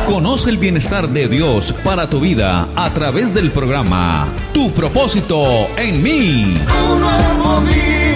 Conoce el bienestar de Dios para tu vida a través del programa Tu propósito en mí. Un nuevo día,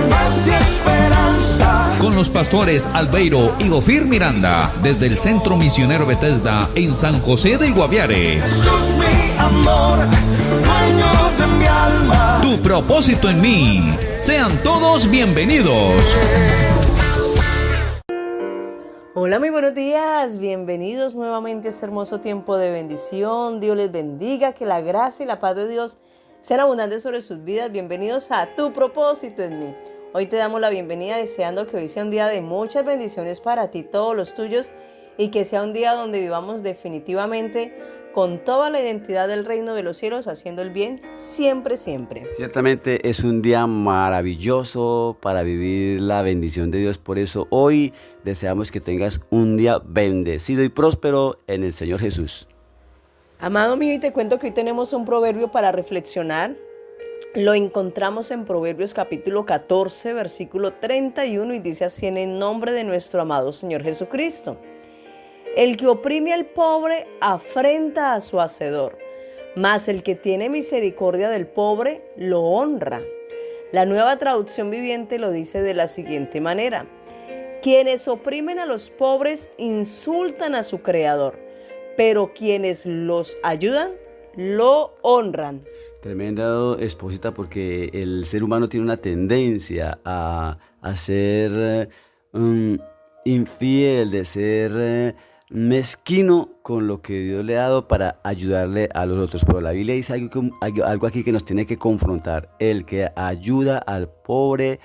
paz y esperanza. Con los pastores Albeiro y Ofir Miranda, desde el Centro Misionero Bethesda en San José del Guaviare. Jesús, mi amor, dueño de mi alma. Tu propósito en mí. Sean todos bienvenidos. Hola, muy buenos días, bienvenidos nuevamente a este hermoso tiempo de bendición. Dios les bendiga, que la gracia y la paz de Dios sean abundantes sobre sus vidas. Bienvenidos a Tu propósito en mí. Hoy te damos la bienvenida deseando que hoy sea un día de muchas bendiciones para ti, todos los tuyos, y que sea un día donde vivamos definitivamente con toda la identidad del reino de los cielos, haciendo el bien siempre, siempre. Ciertamente es un día maravilloso para vivir la bendición de Dios. Por eso hoy deseamos que tengas un día bendecido y próspero en el Señor Jesús. Amado mío, y te cuento que hoy tenemos un proverbio para reflexionar. Lo encontramos en Proverbios capítulo 14, versículo 31, y dice así: en el nombre de nuestro amado Señor Jesucristo. El que oprime al pobre afrenta a su hacedor, mas el que tiene misericordia del pobre lo honra. La Nueva Traducción Viviente lo dice de la siguiente manera: quienes oprimen a los pobres insultan a su Creador, pero quienes los ayudan lo honran. Tremenda exposita, porque el ser humano tiene una tendencia a ser infiel, de ser mezquino con lo que Dios le ha dado para ayudarle a los otros. Pero la Biblia dice algo aquí que nos tiene que confrontar. El que ayuda al pobre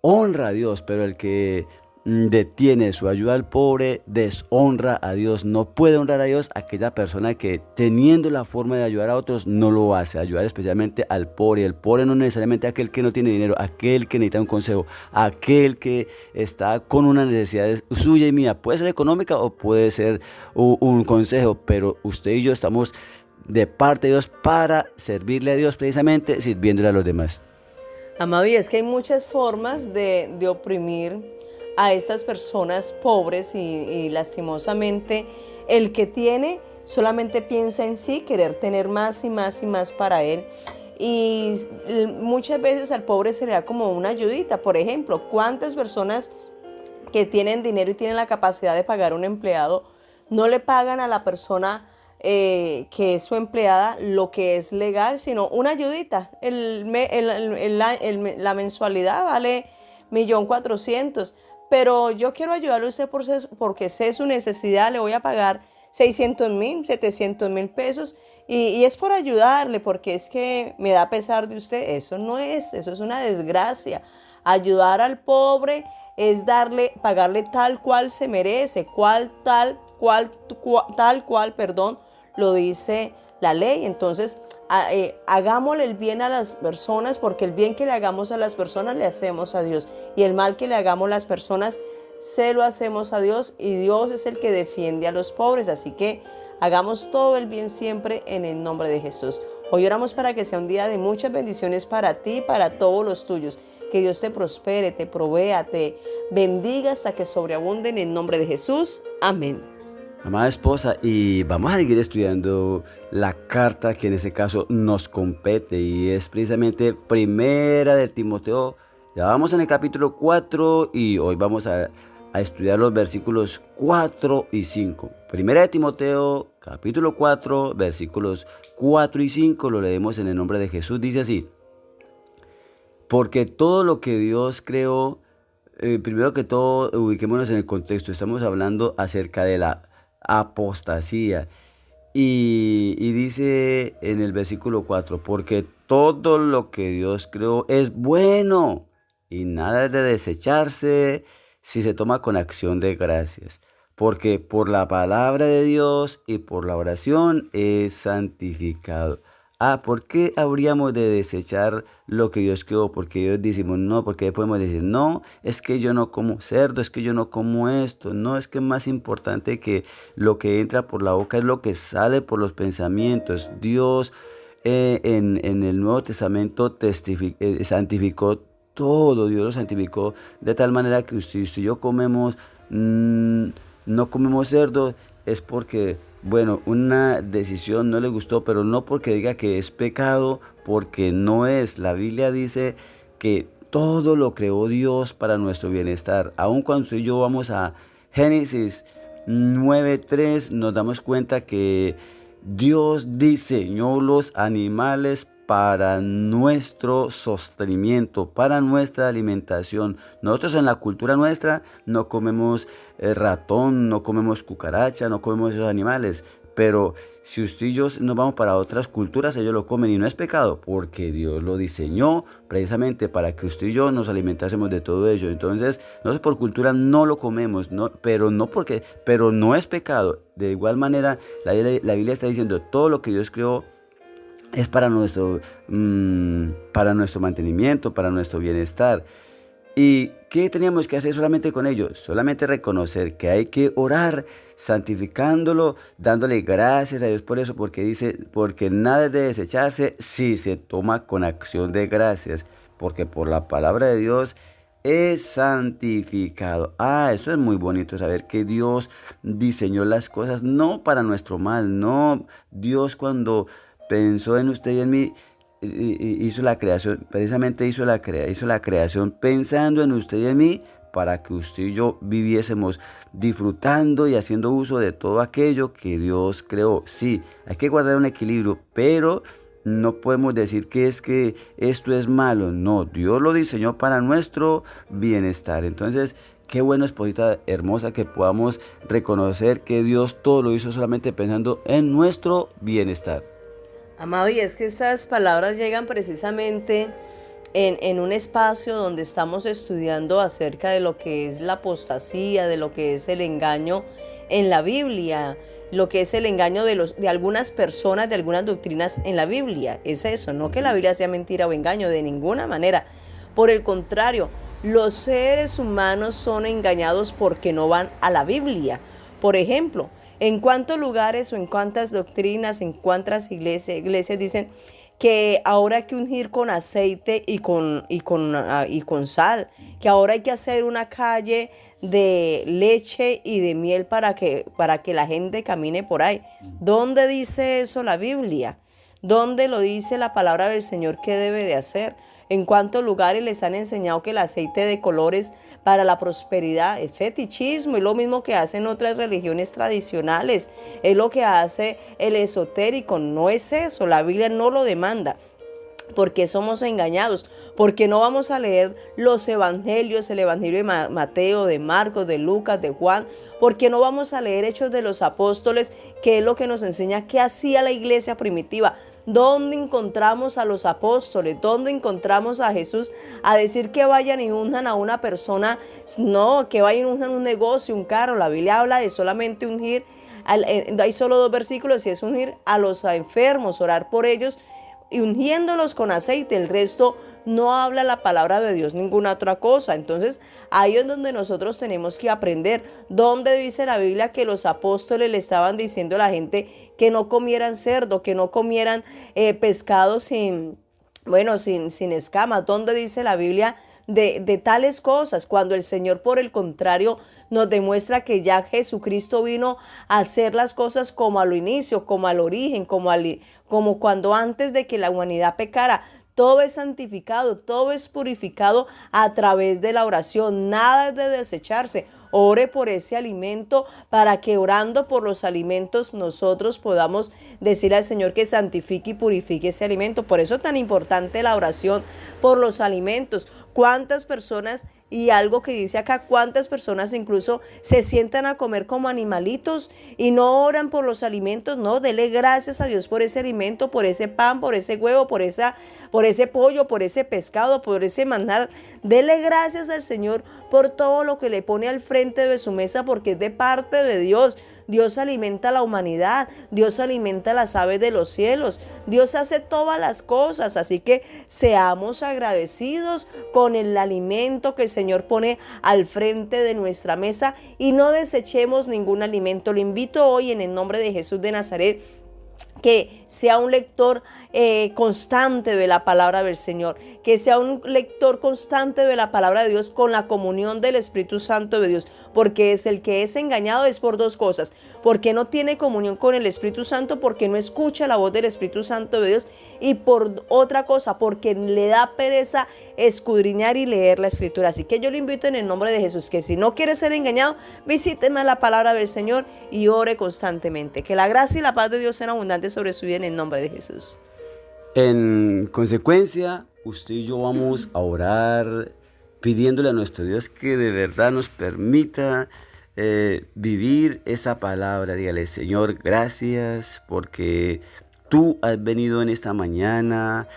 honra a Dios, pero el que detiene su ayuda al pobre deshonra a Dios. No puede honrar a Dios aquella persona que, teniendo la forma de ayudar a otros, no lo hace. Ayudar especialmente al pobre. El pobre no necesariamente aquel que no tiene dinero, aquel que necesita un consejo, aquel que está con una necesidad suya y mía. Puede ser económica o puede ser un consejo, pero usted y yo estamos de parte de Dios para servirle a Dios, precisamente sirviéndole a los demás. Amado, y es que hay muchas formas de oprimir a estas personas pobres y lastimosamente el que tiene solamente piensa en sí, querer tener más y más y más para él. Y muchas veces al pobre se le da como una ayudita. Por ejemplo, ¿cuántas personas que tienen dinero y tienen la capacidad de pagar un empleado no le pagan a la persona que es su empleada lo que es legal, sino una ayudita? La mensualidad vale 1.400.000, pero yo quiero ayudarle a usted porque sé su necesidad, le voy a pagar 600.000, 700.000 pesos y es por ayudarle, porque es que me da pesar de usted. Eso es una desgracia. Ayudar al pobre es pagarle tal cual se merece, tal cual, lo dice la ley. Entonces, hagámosle el bien a las personas, porque el bien que le hagamos a las personas le hacemos a Dios, y el mal que le hagamos a las personas se lo hacemos a Dios, y Dios es el que defiende a los pobres. Así que hagamos todo el bien siempre en el nombre de Jesús. Hoy oramos para que sea un día de muchas bendiciones para ti y para todos los tuyos. Que Dios te prospere, te provea, te bendiga hasta que sobreabunde en el nombre de Jesús. Amén. Amada esposa, y vamos a seguir estudiando la carta que en este caso nos compete, y es precisamente Primera de Timoteo. Ya vamos en el capítulo 4 y hoy vamos a estudiar los versículos 4 y 5. Primera de Timoteo, capítulo 4, versículos 4 y 5, lo leemos en el nombre de Jesús. Dice así: porque todo lo que Dios creó, primero que todo, ubiquémonos en el contexto. Estamos hablando acerca de la apostasía, y dice en el versículo 4: porque todo lo que Dios creó es bueno y nada es de desecharse si se toma con acción de gracias, porque por la palabra de Dios y por la oración es santificado. ¿Por qué habríamos de desechar lo que Dios creó? Porque Dios decimos no, porque podemos decir no, es que yo no como cerdo, es que yo no como esto. No, es que es más importante que lo que entra por la boca es lo que sale por los pensamientos. Dios en el Nuevo Testamento santificó todo. Dios lo santificó de tal manera que si yo comemos, no comemos cerdo, es porque, bueno, una decisión no le gustó, pero no porque diga que es pecado, porque no es. La Biblia dice que todo lo creó Dios para nuestro bienestar. Aun cuando tú y yo vamos a Génesis 9:3, nos damos cuenta que Dios diseñó los animales para nuestro sostenimiento, para nuestra alimentación. Nosotros en la cultura nuestra no comemos ratón, no comemos cucaracha, no comemos esos animales. Pero si usted y yo nos vamos para otras culturas, ellos lo comen y no es pecado, porque Dios lo diseñó precisamente para que usted y yo nos alimentásemos de todo ello. Entonces, nosotros por cultura no lo comemos, pero no es pecado. De igual manera, la Biblia está diciendo todo lo que Dios creó es para nuestro mantenimiento, para nuestro bienestar. ¿Y qué teníamos que hacer solamente con ello? Solamente reconocer que hay que orar, santificándolo, dándole gracias a Dios por eso, porque dice, porque nada es de desecharse si se toma con acción de gracias, porque por la palabra de Dios es santificado. Eso es muy bonito, saber que Dios diseñó las cosas no para nuestro mal, no. Dios, cuando pensó en usted y en mí, hizo la creación, precisamente hizo la creación pensando en usted y en mí, para que usted y yo viviésemos disfrutando y haciendo uso de todo aquello que Dios creó. Sí, hay que guardar un equilibrio, pero no podemos decir que es que esto es malo. No, Dios lo diseñó para nuestro bienestar. Entonces, qué bueno, esposita hermosa, que podamos reconocer que Dios todo lo hizo solamente pensando en nuestro bienestar. Amado, y es que estas palabras llegan precisamente en un espacio donde estamos estudiando acerca de lo que es la apostasía, de lo que es el engaño en la Biblia, lo que es el engaño de algunas personas, de algunas doctrinas en la Biblia. Es eso, no que la Biblia sea mentira o engaño, de ninguna manera. Por el contrario, los seres humanos son engañados porque no van a la Biblia. Por ejemplo, ¿en cuántos lugares o en cuántas doctrinas, en cuántas iglesias dicen que ahora hay que ungir con aceite y con sal? Que ahora hay que hacer una calle de leche y de miel para que la gente camine por ahí. ¿Dónde dice eso la Biblia? ¿Dónde lo dice la palabra del Señor que debe de hacer? ¿En cuántos lugares les han enseñado que el aceite de colores para la prosperidad es fetichismo? Es lo mismo que hacen otras religiones tradicionales, es lo que hace el esotérico. No es eso, la Biblia no lo demanda. Porque somos engañados, porque no vamos a leer los evangelios, el evangelio de Mateo, de Marcos, de Lucas, de Juan, porque no vamos a leer Hechos de los Apóstoles, que es lo que nos enseña qué hacía la iglesia primitiva. ¿Dónde encontramos a los apóstoles? ¿Dónde encontramos a Jesús a decir que vayan y unjan a una persona? No, que vayan y unjan un negocio, un carro. La Biblia habla de solamente ungir, hay solo 2 versículos, y es ungir a los enfermos, orar por ellos y ungiéndolos con aceite. El resto no habla la palabra de Dios ninguna otra cosa. Entonces ahí es donde nosotros tenemos que aprender. ¿Dónde dice la Biblia que los apóstoles le estaban diciendo a la gente que no comieran cerdo, que no comieran pescado sin escamas? ¿Dónde dice la Biblia de tales cosas, cuando el Señor, por el contrario, nos demuestra que ya Jesucristo vino a hacer las cosas como al inicio, como al origen, como cuando antes de que la humanidad pecara? Todo es santificado, todo es purificado a través de la oración. Nada es de desecharse. Ore por ese alimento, para que orando por los alimentos nosotros podamos decirle al Señor que santifique y purifique ese alimento. Por eso es tan importante la oración por los alimentos. ¿Cuántas personas, y algo que dice acá, cuántas personas incluso se sientan a comer como animalitos y no oran por los alimentos? No, dele gracias a Dios por ese alimento, por ese pan, por ese huevo, por ese pollo, por ese pescado, por ese manjar. Dele gracias al Señor por todo lo que le pone al frente de su mesa, porque es de parte de Dios. Dios alimenta a la humanidad, Dios alimenta a las aves de los cielos, Dios hace todas las cosas, así que seamos agradecidos con el alimento que el Señor pone al frente de nuestra mesa y no desechemos ningún alimento. Lo invito hoy en el nombre de Jesús de Nazaret que sea un lector constante de la palabra del Señor, que sea un lector constante de la palabra de Dios con la comunión del Espíritu Santo de Dios, porque es el que es engañado es por dos cosas: porque no tiene comunión con el Espíritu Santo, porque no escucha la voz del Espíritu Santo de Dios, y por otra cosa, porque le da pereza escudriñar y leer la Escritura. Así que yo le invito en el nombre de Jesús que si no quiere ser engañado, visite más la palabra del Señor y ore constantemente. Que la gracia y la paz de Dios sean abundantes sobre su vida en el nombre de Jesús. En consecuencia, usted y yo vamos a orar pidiéndole a nuestro Dios que de verdad nos permita vivir esa palabra. Dígale: Señor, gracias porque tú has venido en esta mañana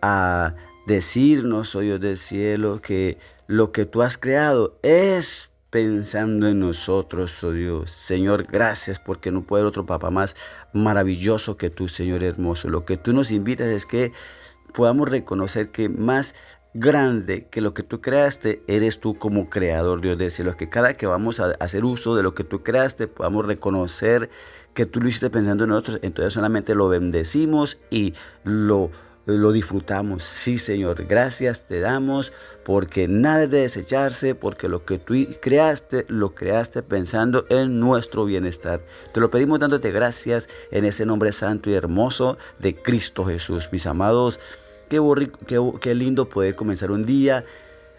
a decirnos, oh Dios del cielo, que lo que tú has creado es pensando en nosotros, oh Dios. Señor, gracias porque no puede haber otro papá más maravilloso que tú, Señor hermoso. Lo que tú nos invitas es que podamos reconocer que más grande que lo que tú creaste eres tú como creador, Dios del cielo. Que cada que vamos a hacer uso de lo que tú creaste podamos reconocer que tú lo hiciste pensando en nosotros. Entonces solamente lo bendecimos y lo disfrutamos. Sí, Señor, gracias te damos porque nada es de desecharse, porque lo que tú creaste, lo creaste pensando en nuestro bienestar. Te lo pedimos dándote gracias en ese nombre santo y hermoso de Cristo Jesús. Mis amados, qué lindo poder comenzar un día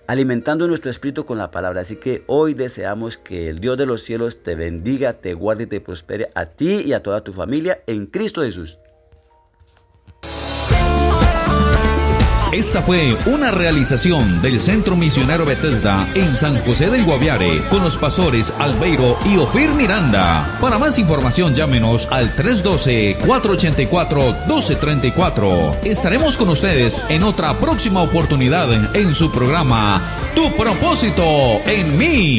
alimentando nuestro espíritu con la palabra. Así que hoy deseamos que el Dios de los cielos te bendiga, te guarde y te prospere a ti y a toda tu familia en Cristo Jesús. Esta fue una realización del Centro Misionero Bethesda en San José del Guaviare con los pastores Albeiro y Ofir Miranda. Para más información llámenos al 312-484-1234. Estaremos con ustedes en otra próxima oportunidad en su programa Tu Propósito en Mí.